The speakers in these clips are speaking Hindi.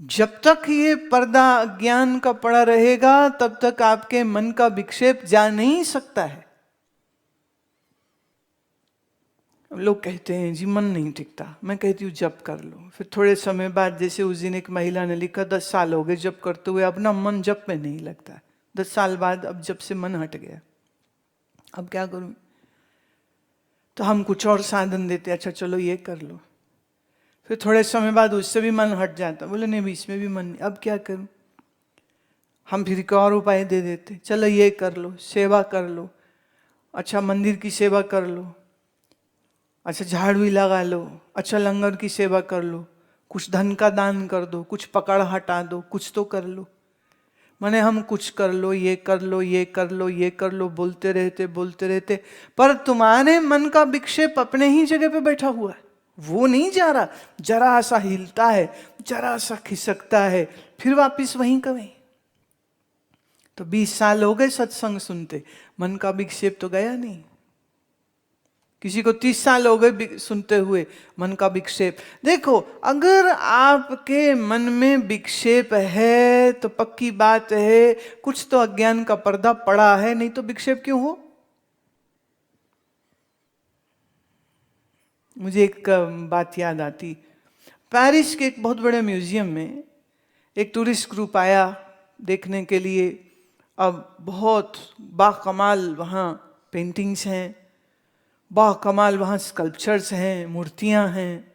जब तक ये पर्दा अज्ञान का पड़ा रहेगा तब तक आपके मन का विक्षेप जा नहीं सकता है। लोग कहते हैं जी मन नहीं टिकता, मैं कहती हूँ जप कर लो। फिर थोड़े समय बाद, जैसे उस दिन एक महिला ने लिखा 10 साल हो गए जप करते हुए, अब ना मन जप में नहीं लगता है। 10 साल बाद अब जप से मन हट गया, अब क्या करूं? तो हम कुछ और साधन देते, अच्छा चलो ये कर लो। फिर थोड़े समय बाद उससे भी मन हट जाता, बोले नहीं भी इसमें भी मन नहीं, अब क्या करूं? हम फिर एक और उपाय दे देते, चलो ये कर लो, सेवा कर लो, अच्छा मंदिर की सेवा कर लो, अच्छा झाड़ू ही लगा लो, अच्छा लंगर की सेवा कर लो, कुछ धन का दान कर दो, कुछ पकड़ हटा दो, कुछ तो कर लो। माने हम कुछ कर लो, ये कर लो, ये कर लो, ये कर लो, बोलते रहते, पर तुम्हारे मन का विक्षेप अपने ही जगह पे बैठा हुआ है, वो नहीं जा रहा। जरा सा हिलता है, जरा सा खिसकता है, फिर वापिस वहीं का वहीं। तो 20 साल हो गए सत्संग सुनते, मन का विक्षेप तो गया नहीं। किसी को 30 साल हो गए सुनते हुए, मन का विक्षेप। देखो, अगर आपके मन में विक्षेप है तो पक्की बात है कुछ तो अज्ञान का पर्दा पड़ा है, नहीं तो विक्षेप क्यों हो? मुझे एक बात याद आती। पेरिस के एक बहुत बड़े म्यूजियम में एक टूरिस्ट ग्रुप आया देखने के लिए। अब बहुत बाकमाल वहाँ पेंटिंग्स हैं, बाकमाल वहाँ स्कल्पचर्स हैं, मूर्तियाँ हैं।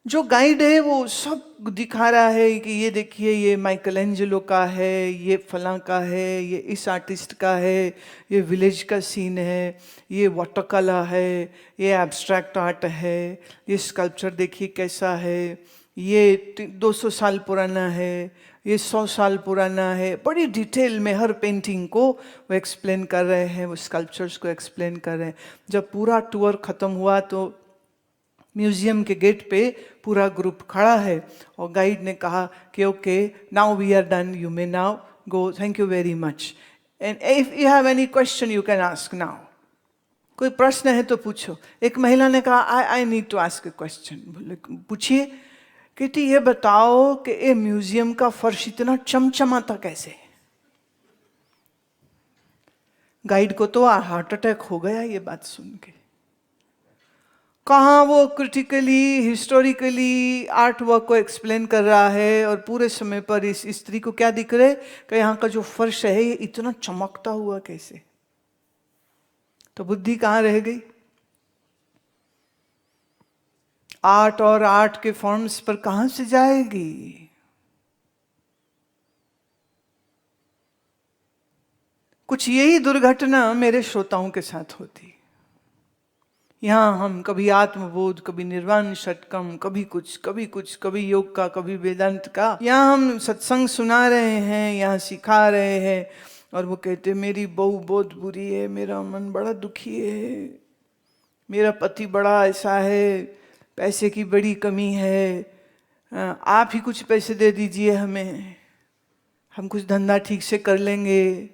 जो गाइड है वो सब दिखा रहा है कि ये देखिए ये माइकल एंजेलो का है, ये फलां का है, ये इस आर्टिस्ट का है, ये विलेज का सीन है, ये वाटर कलर है, ये एब्स्ट्रैक्ट आर्ट है, ये स्कल्पचर देखिए कैसा है, ये 200 साल पुराना है, ये 100 साल पुराना है। बड़ी डिटेल में हर पेंटिंग को वो एक्सप्लेन कर रहे हैं, वो स्कल्पचर्स को एक्सप्लेन कर रहे हैं। जब पूरा टूर ख़त्म हुआ तो म्यूजियम के गेट पे पूरा ग्रुप खड़ा है और गाइड ने कहा कि okay now we are done, you may now go, thank you very much, and if you have any question you can ask now. कोई प्रश्न है तो पूछो। एक महिला ने कहा I need to ask a question. बोले पूछिए। कहती ये बताओ कि ये म्यूजियम का फर्श इतना चमचमाता कैसे? गाइड को तो हार्ट अटैक हो गया ये बात सुन के। कहाँ वो क्रिटिकली हिस्टोरिकली आर्ट वर्क को एक्सप्लेन कर रहा है और पूरे समय पर इस स्त्री को क्या दिख रहा है कि यहाँ का जो फर्श है ये इतना चमकता हुआ कैसे? तो बुद्धि कहाँ रह गई? आर्ट और आर्ट के फॉर्म्स पर कहाँ से जाएगी? कुछ यही दुर्घटना मेरे श्रोताओं के साथ होती। यहाँ हम कभी आत्मबोध, कभी निर्वाण षटकम, कभी कुछ, कभी योग का, कभी वेदांत का। यहाँ हम सत्संग सुना रहे हैं, यहाँ सिखा रहे हैं, और वो कहते मेरी बहू बहुत बुरी है, मेरा मन बड़ा दुखी है, मेरा पति बड़ा ऐसा है, पैसे की बड़ी कमी है, आप ही कुछ पैसे दे दीजिए हमें, हम कुछ धंधा ठीक से कर लेंगे,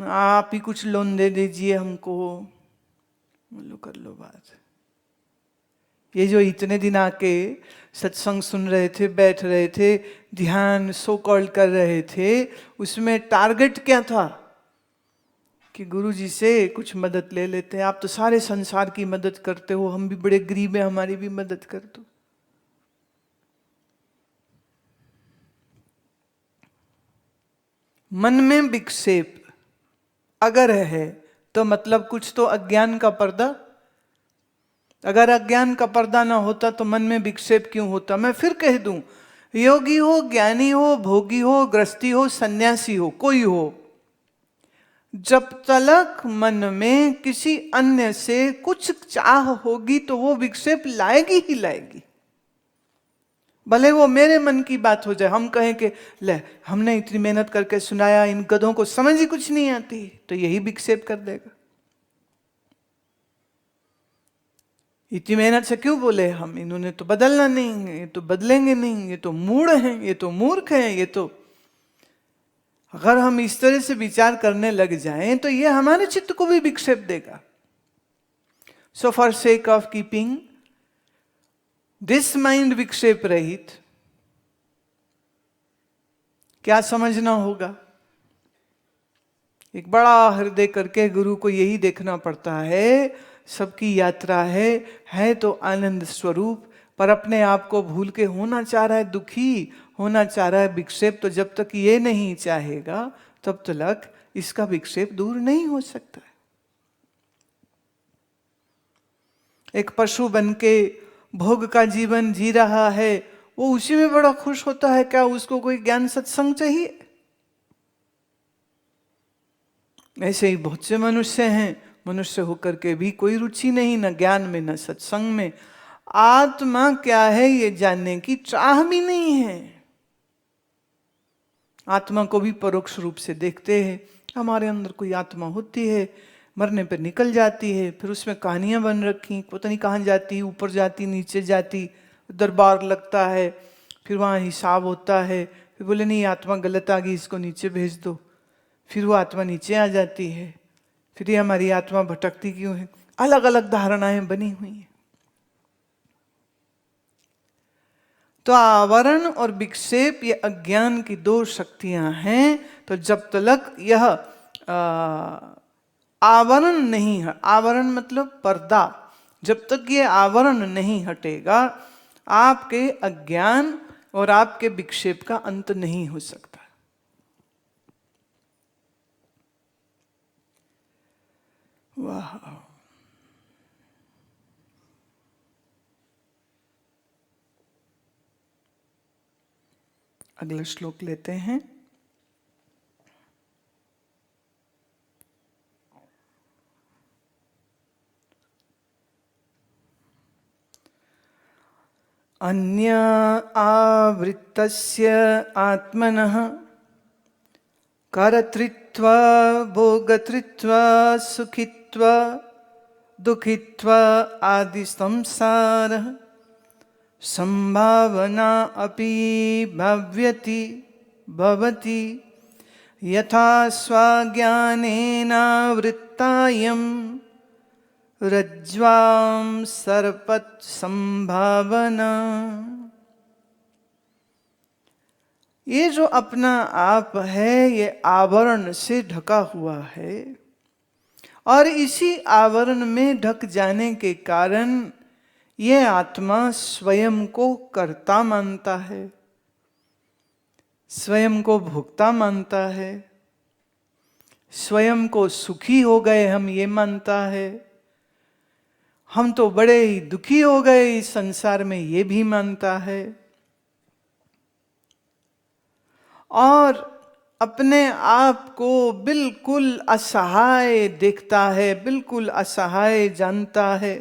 आप ही कुछ लोन दे दीजिए हमको। बोलो कर लो बात। ये जो इतने दिन आके सत्संग सुन रहे थे, बैठ रहे थे, ध्यान सो कॉल्ड कर रहे थे, उसमें टारगेट क्या था कि गुरु जी से कुछ मदद ले लेते हैं। आप तो सारे संसार की मदद करते हो, हम भी बड़े गरीब हैं, हमारी भी मदद कर दो। मन में विक्षेप अगर है तो मतलब कुछ तो अज्ञान का पर्दा। अगर अज्ञान का पर्दा ना होता तो मन में विक्षेप क्यों होता? मैं फिर कह दूं, योगी हो, ज्ञानी हो, भोगी हो, गृहस्थी हो, सन्यासी हो, कोई हो, जब तक मन में किसी अन्य से कुछ चाह होगी तो वो विक्षेप लाएगी ही लाएगी। भले वो मेरे मन की बात हो जाए, हम कहें कि ले हमने इतनी मेहनत करके सुनाया, इन गधों को समझ ही कुछ नहीं आती, तो यही विक्षेप कर देगा। इतनी मेहनत से क्यों बोले हम, इन्होंने तो बदलना नहीं है, ये तो बदलेंगे नहीं, ये तो मूढ़ हैं, ये तो मूर्ख हैं, ये तो। अगर हम इस तरह से विचार करने लग जाएं तो ये हमारे चित्त को भी विक्षेप देगा। So for sake of keeping this mind विक्षेप रहित, क्या समझना होगा? एक बड़ा हृदय करके गुरु को यही देखना पड़ता है, सबकी यात्रा है तो आनंद स्वरूप, पर अपने आप को भूल के होना चाह रहा है दुखी, होना चाह रहा है विक्षेप। तो जब तक ये नहीं चाहेगा तब तक इसका विक्षेप दूर नहीं हो सकता है। एक पशु बन के भोग का जीवन जी रहा है, वो उसी में बड़ा खुश होता है, क्या उसको कोई ज्ञान सत्संग चाहिए? ऐसे ही बहुत से मनुष्य हैं, मनुष्य होकर के भी कोई रुचि नहीं, न ज्ञान में न सत्संग में। आत्मा क्या है ये जानने की चाह भी नहीं है। आत्मा को भी परोक्ष रूप से देखते हैं, हमारे अंदर कोई आत्मा होती है, मरने पर निकल जाती है, फिर उसमें कहानियां बन रखी, पता नहीं कहाँ जाती, ऊपर जाती नीचे जाती, दरबार लगता है, फिर वहाँ हिसाब होता है, फिर बोले नहीं आत्मा गलत आ गई, इसको नीचे भेज दो, फिर वो आत्मा नीचे आ जाती है, फिर ये हमारी आत्मा भटकती क्यों है? अलग अलग धारणाएं बनी हुई हैं। तो आवरण और विक्षेप ये अज्ञान की दो शक्तियां हैं। तो जब तक यह आवरण नहीं है, आवरण मतलब पर्दा, जब तक ये आवरण नहीं हटेगा आपके अज्ञान और आपके विक्षेप का अंत नहीं हो सकता। वाह, अगला श्लोक लेते हैं। अन्य आवृत्तस्य आत्मनः कर्तृत्व भोगतृत्व सुखित्व दुखित्व आदि संसारः संभावना अपि भवति यथा स्वाज्ञानेनावृत्तायं रज्ज्वां सर्पत संभावना। ये जो अपना आप है ये आवरण से ढका हुआ है, और इसी आवरण में ढक जाने के कारण ये आत्मा स्वयं को कर्ता मानता है, स्वयं को भोक्ता मानता है, स्वयं को सुखी हो गए हम ये मानता है, हम तो बड़े ही दुखी हो गए इस संसार में ये भी मानता है, और अपने आप को बिल्कुल असहाय देखता है, बिल्कुल असहाय जानता है।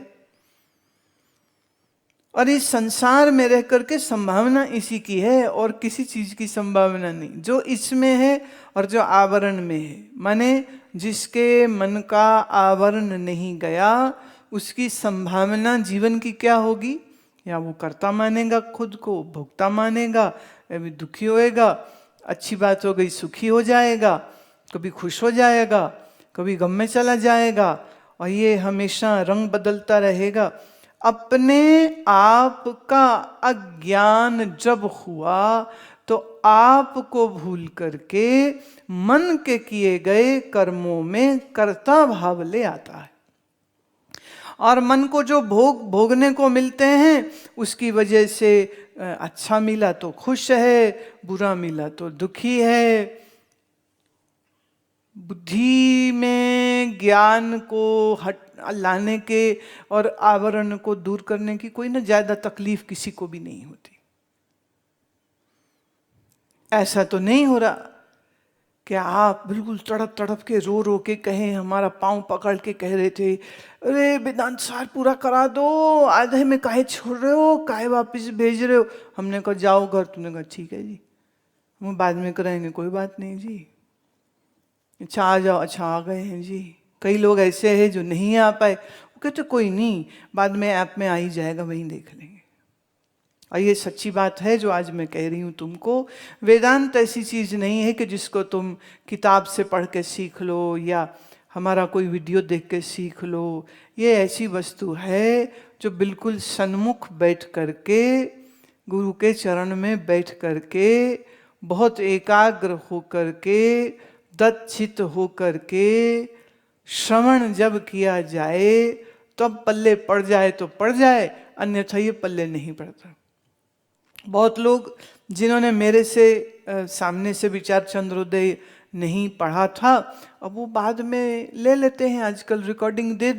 और इस संसार में रह करके संभावना इसी की है और किसी चीज की संभावना नहीं, जो इसमें है और जो आवरण में है। माने जिसके मन का आवरण नहीं गया उसकी संभावना जीवन की क्या होगी? या वो कर्ता मानेगा, खुद को भोक्ता मानेगा, अभी दुखी होएगा, अच्छी बात हो गई सुखी हो जाएगा, कभी खुश हो जाएगा, कभी गम में चला जाएगा, और ये हमेशा रंग बदलता रहेगा। अपने आप का अज्ञान जब हुआ तो आप को भूल करके मन के किए गए कर्मों में कर्ता भाव ले आता है, और मन को जो भोगने को मिलते हैं उसकी वजह से अच्छा मिला तो खुश है, बुरा मिला तो दुखी है। बुद्धि में ज्ञान को लाने के और आवरण को दूर करने की कोई ना ज्यादा तकलीफ किसी को भी नहीं होती। ऐसा तो नहीं हो रहा कि आप बिल्कुल तड़प तड़प के रो रो के कहें, हमारा पांव पकड़ के कह रहे थे अरे वेदांत सार पूरा करा दो, आधे में काहे छोड़ रहे हो, काहे वापस भेज रहे हो। हमने कहा जाओ घर, तुमने कहा ठीक है जी हम बाद में कराएंगे, कोई बात नहीं जी। अच्छा आ जाओ, अच्छा आ गए हैं जी। कई लोग ऐसे हैं जो नहीं आ पाए, वो कहते कोई नहीं बाद में ऐप में आ ही जाएगा, वहीं देख लेंगे। और ये सच्ची बात है जो आज मैं कह रही हूँ तुमको। वेदांत ऐसी चीज नहीं है कि जिसको तुम किताब से पढ़ के सीख लो या हमारा कोई वीडियो देख के सीख लो। ये ऐसी वस्तु है जो बिल्कुल सन्मुख बैठ करके, गुरु के चरण में बैठ करके बहुत एकाग्र होकर के, दत्चित होकर के श्रवण जब किया जाए तब पल्ले पड़ जाए तो पड़ जाए, अन्यथा ये पल्ले नहीं पड़ता। बहुत लोग जिन्होंने मेरे से सामने से विचार चंद्रोदय नहीं पढ़ा था, अब वो बाद में ले लेते हैं। आजकल रिकॉर्डिंग दे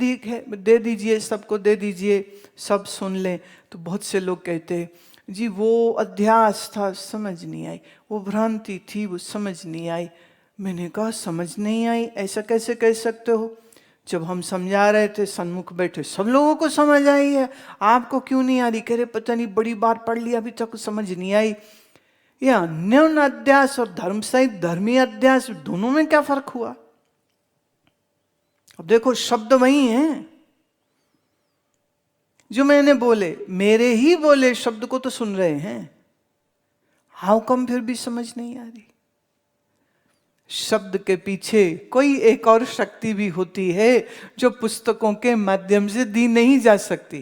दीजिए, सबको दे दीजिए, सब सुन लें। तो बहुत से लोग कहते हैं जी वो अध्यास था, समझ नहीं आई, वो भ्रांति थी, वो समझ नहीं आई। मैंने कहा समझ नहीं आई ऐसा कैसे कह सकते हो? जब हम समझा रहे थे सन्मुख बैठे सब लोगों को समझ आई है, आपको क्यों नहीं आ रही? कह रहे पता नहीं बड़ी बार पढ़ लिया अभी तक समझ नहीं आई। ये अन्योन अध्यास और धर्म सहित धर्मी अध्यास, दोनों में क्या फर्क हुआ? अब देखो शब्द वही हैं जो मैंने बोले, मेरे ही बोले शब्द को तो सुन रहे हैं, हाउ कम फिर भी समझ नहीं आ रही? शब्द के पीछे कोई एक और शक्ति भी होती है जो पुस्तकों के माध्यम से दी नहीं जा सकती।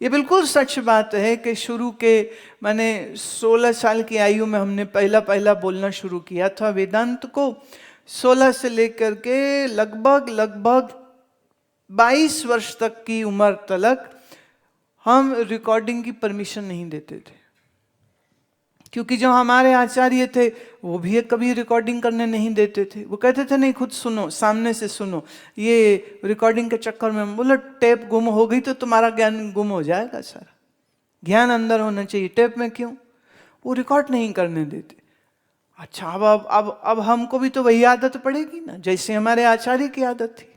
ये बिल्कुल सच बात है कि शुरू के मैंने 16 साल की आयु में हमने पहला बोलना शुरू किया था वेदांत को। 16 से लेकर के लगभग 22 वर्ष तक की उम्र तक हम रिकॉर्डिंग की परमिशन नहीं देते थे, क्योंकि जो हमारे आचार्य थे वो भी कभी रिकॉर्डिंग करने नहीं देते थे। वो कहते थे नहीं खुद सुनो, सामने से सुनो। ये रिकॉर्डिंग के चक्कर में बोला टेप गुम हो गई तो तुम्हारा ज्ञान गुम हो जाएगा, सारा ज्ञान अंदर होना चाहिए, टेप में क्यों? वो रिकॉर्ड नहीं करने देते। अच्छा अब हमको भी तो वही आदत पड़ेगी ना जैसे हमारे आचार्य की आदत थी,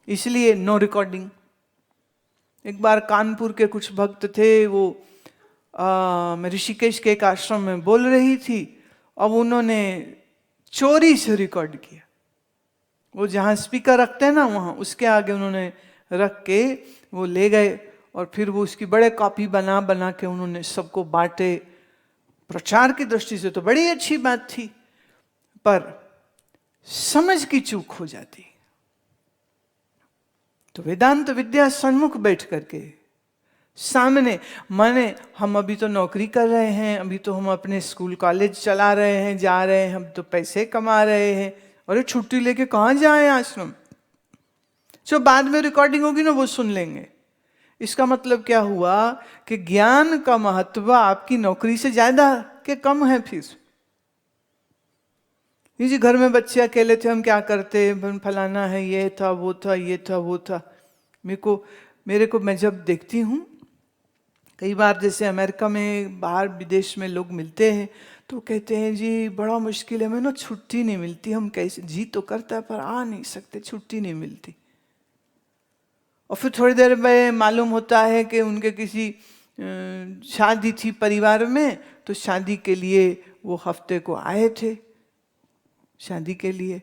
इसलिए नो रिकॉर्डिंग। एक बार कानपुर के कुछ भक्त थे, वो मैं ऋषिकेश के एक आश्रम में बोल रही थी, अब उन्होंने चोरी से रिकॉर्ड किया। वो जहाँ स्पीकर रखते हैं ना वहाँ उसके आगे उन्होंने रख के वो ले गए, और फिर वो उसकी बड़े कॉपी बना के उन्होंने सबको बांटे। प्रचार की दृष्टि से तो बड़ी अच्छी बात थी, पर समझ की चूक हो जाती। तो वेदांत विद्या सन्मुख बैठ करके सामने, माने हम अभी तो नौकरी कर रहे हैं, अभी तो हम अपने स्कूल कॉलेज चला रहे हैं, जा रहे हैं, हम तो पैसे कमा रहे हैं, और छुट्टी लेके कहाँ जाए आश्रम? जो बाद में रिकॉर्डिंग होगी ना वो सुन लेंगे। इसका मतलब क्या हुआ कि ज्ञान का महत्व आपकी नौकरी से ज्यादा के कम है। फिर ये जी घर में बच्चे अकेले थे, हम क्या करते, फलाना है, ये था वो था, ये था वो था। मेरे को मैं जब देखती हूँ कई बार, जैसे अमेरिका में बाहर विदेश में लोग मिलते हैं तो कहते हैं जी बड़ा मुश्किल है, मैं ना छुट्टी नहीं मिलती, हम कैसे, जी तो करता है पर आ नहीं सकते, छुट्टी नहीं मिलती। और फिर थोड़ी देर में मालूम होता है कि उनके किसी शादी थी परिवार में, तो शादी के लिए वो हफ्ते को आए थे शादी के लिए।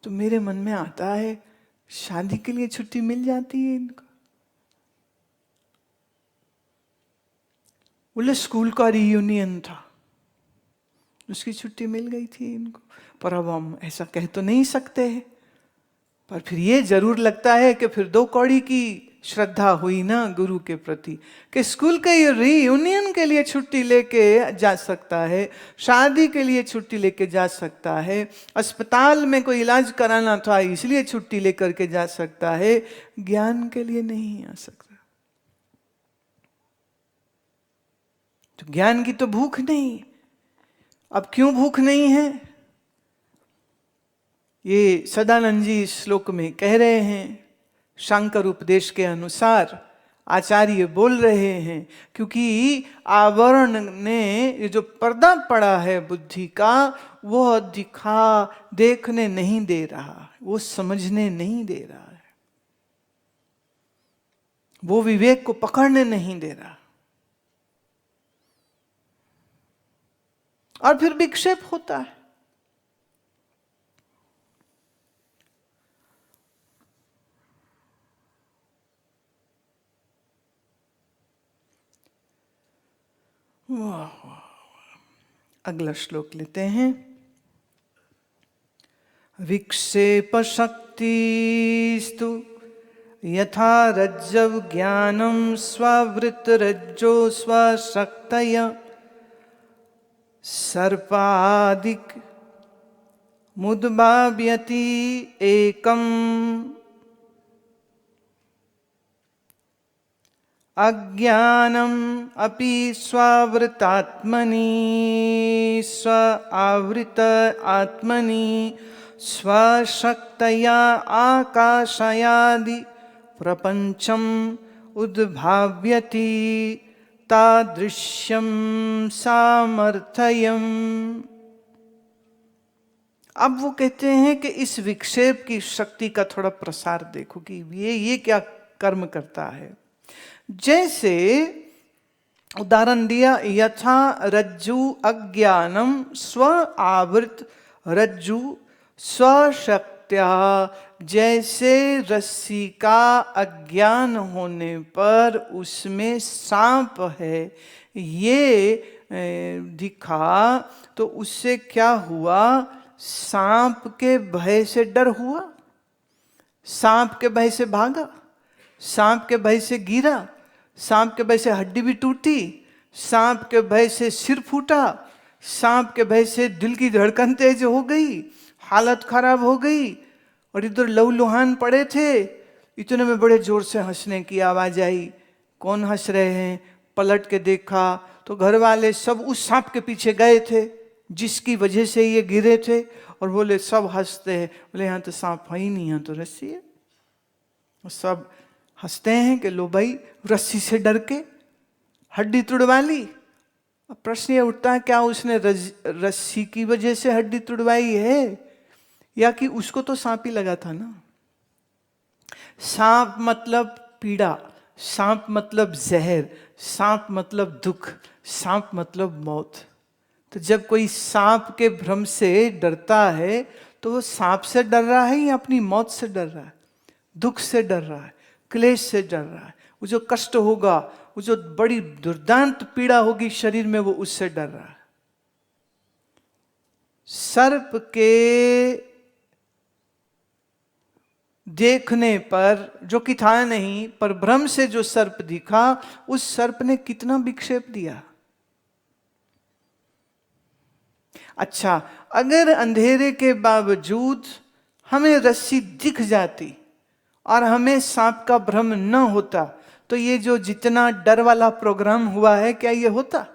तो मेरे मन में आता है शादी के लिए छुट्टी मिल जाती है इनको? बोले स्कूल का रियूनियन था, उसकी छुट्टी मिल गई थी इनको। पर अब हम ऐसा कह तो नहीं सकते हैं, पर फिर ये जरूर लगता है कि फिर 2 कौड़ी की श्रद्धा हुई ना गुरु के प्रति, कि स्कूल के रियूनियन के लिए छुट्टी लेके जा सकता है, शादी के लिए छुट्टी लेके जा सकता है, अस्पताल में कोई इलाज कराना था इसलिए छुट्टी लेकर के जा सकता है, ज्ञान के लिए नहीं आ सकता। तो ज्ञान की तो भूख नहीं। अब क्यों भूख नहीं है? ये सदानंद जी इस श्लोक में कह रहे हैं, शांकर उपदेश के अनुसार आचार्य बोल रहे हैं, क्योंकि आवरण ने ये जो पर्दा पड़ा है बुद्धि का, वो देखने नहीं दे रहा, वो समझने नहीं दे रहा है, वो विवेक को पकड़ने नहीं दे रहा, और फिर विक्षेप होता है। वाह, अगला श्लोक लेते हैं। विक्षेप शक्तिस्तु यथा रज्जव ज्ञानम स्ववृत रज्जो स्वशक्तय सर्पादिक मुद्भाव्यति एकम अज्ञानम अपि स्वावृतात्मनि स्व आवृत आत्मनि स्वशक्तया आकाशयादि प्रपंचम उद्भाव्यति तादृश्यम सामर्थ्यम। अब वो कहते हैं कि इस विक्षेप की शक्ति का थोड़ा प्रसार देखो कि ये क्या कर्म करता है। जैसे उदाहरण दिया, यथा रज्जु अज्ञानम स्व आवृत रज्जु स्वशक्त्या, जैसे रस्सी का अज्ञान होने पर उसमें सांप है ये दिखा, तो उससे क्या हुआ? सांप के भय से डर हुआ, सांप के भय से भागा, सांप के भय से गिरा, सांप के भय से हड्डी भी टूटी, सांप के भय से सिर फूटा, सांप के भय से दिल की धड़कन तेज हो गई, हालत खराब हो गई, और इधर लहूलुहान पड़े थे। इतने में बड़े जोर से हंसने की आवाज आई। कौन हंस रहे हैं? पलट के देखा तो घर वाले सब उस सांप के पीछे गए थे जिसकी वजह से ये गिरे थे, और बोले सब हंसते हैं, बोले यहाँ तो सांप है ही नहीं, यहाँ तो रस्सी है। सब हंसते हैं कि लो भाई, रस्सी से डर के हड्डी तुड़वा ली। अब प्रश्न ये उठता है, क्या उसने रस्सी की वजह से हड्डी तुड़वाई है, या कि उसको तो सांप ही लगा था ना? सांप मतलब पीड़ा, सांप मतलब जहर, सांप मतलब दुख, सांप मतलब मौत। तो जब कोई सांप के भ्रम से डरता है तो वो सांप से डर रहा है या अपनी मौत से डर रहा है, दुख से डर रहा है, क्लेश से डर रहा है? वो जो कष्ट होगा, वो जो बड़ी दुर्दांत पीड़ा होगी शरीर में, वो उससे डर रहा है। सर्प के देखने पर, जो कि था नहीं, पर भ्रम से जो सर्प दिखा, उस सर्प ने कितना विक्षेप दिया। अच्छा, अगर अंधेरे के बावजूद हमें रस्सी दिख जाती और हमें सांप का भ्रम न होता, तो ये जो जितना डर वाला प्रोग्राम हुआ है, क्या ये होता?